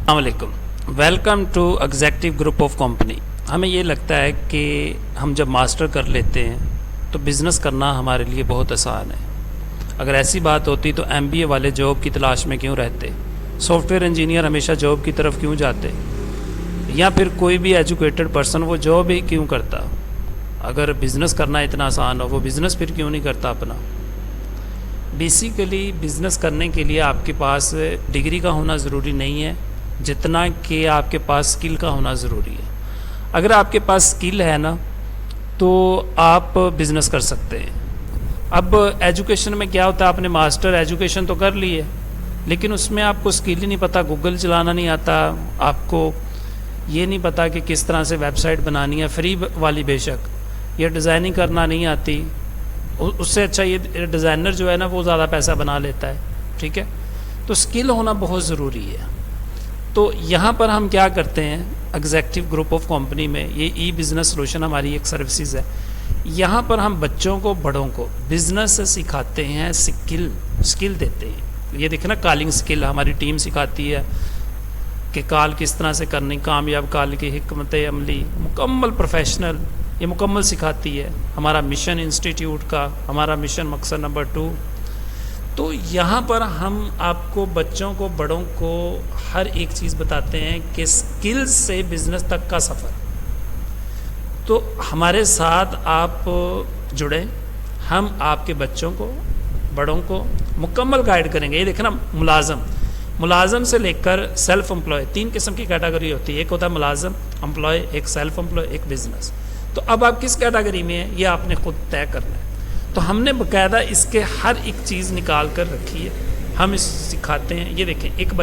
السلام علیکم. Welcome to executive group of company. ہمیں یہ لگتا ہے کہ ہم جب ماسٹر کر لیتے ہیں تو بزنس کرنا ہمارے لیے بہت آسان ہے. اگر ایسی بات ہوتی تو MBA والے جاب کی تلاش میں کیوں رہتے, سافٹ ویئر انجینئر ہمیشہ جاب کی طرف کیوں جاتے, یا پھر کوئی بھی ایجوکیٹڈ پرسن وہ جاب ہی کیوں کرتا. اگر بزنس کرنا اتنا آسان ہو وہ بزنس پھر کیوں نہیں کرتا اپنا. بیسیکلی بزنس کرنے کے لیے آپ کے پاس ڈگری کا ہونا ضروری نہیں ہے جتنا کہ آپ کے پاس سکل کا ہونا ضروری ہے. اگر آپ کے پاس سکل ہے نا تو آپ بزنس کر سکتے ہیں. اب ایجوکیشن میں کیا ہوتا ہے, آپ نے ماسٹر ایجوکیشن تو کر لی ہے لیکن اس میں آپ کو سکل ہی نہیں پتہ, گوگل چلانا نہیں آتا, آپ کو یہ نہیں پتہ کہ کس طرح سے ویب سائٹ بنانی ہے, فری والی بے شک, یہ ڈیزائننگ کرنا نہیں آتی. اس سے اچھا یہ ڈیزائنر جو ہے نا وہ زیادہ پیسہ بنا لیتا ہے. ٹھیک ہے, تو سکل ہونا بہت ضروری ہے. تو یہاں پر ہم کیا کرتے ہیں ایگزیکٹو گروپ آف کمپنی میں, یہ ای بزنس سولوشن ہماری ایک سروسز ہے. یہاں پر ہم بچوں کو بڑوں کو بزنس سکھاتے ہیں, سکل دیتے ہیں. یہ دیکھیں نا, کالنگ سکل ہماری ٹیم سکھاتی ہے کہ کال کس طرح سے کرنی, کامیاب کال کی حکمت عملی, مکمل پروفیشنل, یہ مکمل سکھاتی ہے. ہمارا مشن انسٹیٹیوٹ کا, ہمارا مشن مقصد نمبر 2. تو یہاں پر ہم آپ کو بچوں کو بڑوں کو ہر ایک چیز بتاتے ہیں کہ سکل سے بزنس تک کا سفر. تو ہمارے ساتھ آپ جڑیں, ہم آپ کے بچوں کو بڑوں کو مکمل گائیڈ کریں گے. یہ دیکھنا, ملازم سے لے کر سیلف امپلائے 3 قسم کی کیٹیگری ہوتی ہے. ایک ہوتا ہے ملازم, امپلائے, ایک سیلف امپلائے, ایک بزنس. تو اب آپ کس کیٹیگری میں ہیں یہ آپ نے خود طے کرنا ہے. تو ہم نے باقاعدہ اس کے ہر ایک چیز نکال کر رکھی ہے, ہم اس سکھاتے ہیں. یہ دیکھیں, ایک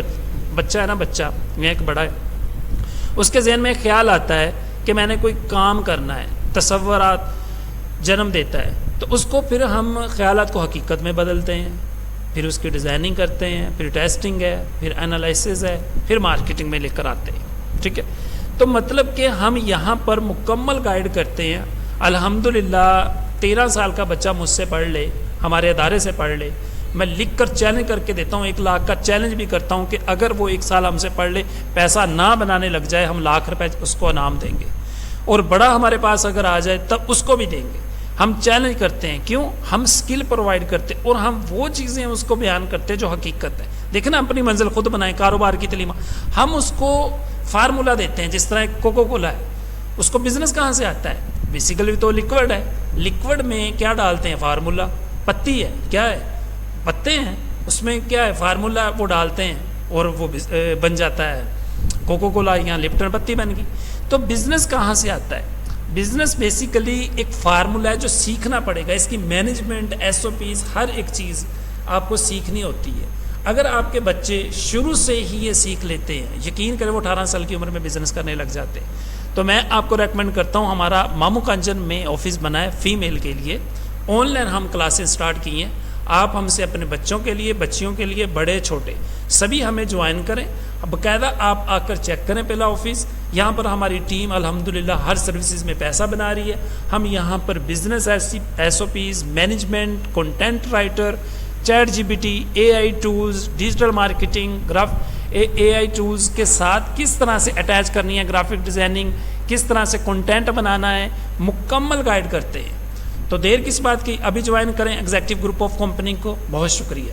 بچہ ہے نا, بچہ یا ایک بڑا ہے, اس کے ذہن میں ایک خیال آتا ہے کہ میں نے کوئی کام کرنا ہے, تصورات جنم دیتا ہے. تو اس کو پھر ہم خیالات کو حقیقت میں بدلتے ہیں, پھر اس کی ڈیزائننگ کرتے ہیں, پھر ٹیسٹنگ ہے, پھر انالائسس ہے, پھر مارکیٹنگ میں لے کر آتے ہیں. ٹھیک ہے, تو مطلب کہ ہم یہاں پر مکمل گائیڈ کرتے ہیں. الحمدللہ 13 سال کا بچہ مجھ سے پڑھ لے, ہمارے ادارے سے پڑھ لے, میں لکھ کر چیلنج کر کے دیتا ہوں, 1 لاکھ کا چیلنج بھی کرتا ہوں کہ اگر وہ 1 سال ہم سے پڑھ لے, پیسہ نہ بنانے لگ جائے, ہم لاکھ روپے اس کو انعام دیں گے. اور بڑا ہمارے پاس اگر آ جائے تب اس کو بھی دیں گے. ہم چیلنج کرتے ہیں, کیوں؟ ہم سکل پرووائڈ کرتے اور ہم وہ چیزیں اس کو بیان کرتے جو حقیقت ہے. دیکھیں نا, اپنی منزل خود بنائیں, کاروبار کی تعلیم. ہم اس کو فارمولہ دیتے ہیں, جس طرح کوکو کولا ہے, اس کو بزنس کہاں سے آتا ہے؟ بیسیکلی تو لیکوڈ ہے. لیکوڈ میں کیا ڈالتے ہیں؟ فارمولہ. پتی ہے, کیا ہے؟ پتے ہیں, اس میں کیا ہے؟ فارمولہ. وہ ڈالتے ہیں اور وہ بن جاتا ہے کوکو کولا, یا لپٹن پتی بن گئی. تو بزنس کہاں سے آتا ہے؟ بزنس بیسیکلی ایک فارمولہ ہے جو سیکھنا پڑے گا. اس کی مینجمنٹ, SOPs, ہر ایک چیز آپ کو سیکھنی ہوتی ہے. اگر آپ کے بچے شروع سے ہی یہ سیکھ لیتے ہیں, یقین کریں وہ 18 سال کی عمر میں بزنس کرنے لگ جاتے ہیں. تو میں آپ کو ریکمینڈ کرتا ہوں, ہمارا مامو کانجن میں آفس بنا ہے فیمیل کے لیے. آن لائن ہم کلاسز سٹارٹ کی ہیں. آپ ہم سے اپنے بچوں کے لیے, بچیوں کے لیے, بڑے چھوٹے سبھی ہمیں جوائن کریں. باقاعدہ آپ آ کر چیک کریں پہلا آفس. یہاں پر ہماری ٹیم الحمدللہ ہر سروسز میں پیسہ بنا رہی ہے. ہم یہاں پر business SOPs, management, content writer, chat GPT, AI tools, digital marketing, AI tools کے ساتھ کس طرح سے اٹیچ کرنی ہے, گرافک ڈیزائننگ, کس طرح سے کنٹینٹ بنانا ہے, مکمل گائیڈ کرتے ہیں. تو دیر کس بات کی, ابھی جوائن کریں ایگزیکٹو گروپ آف کمپنی کو. بہت شکریہ.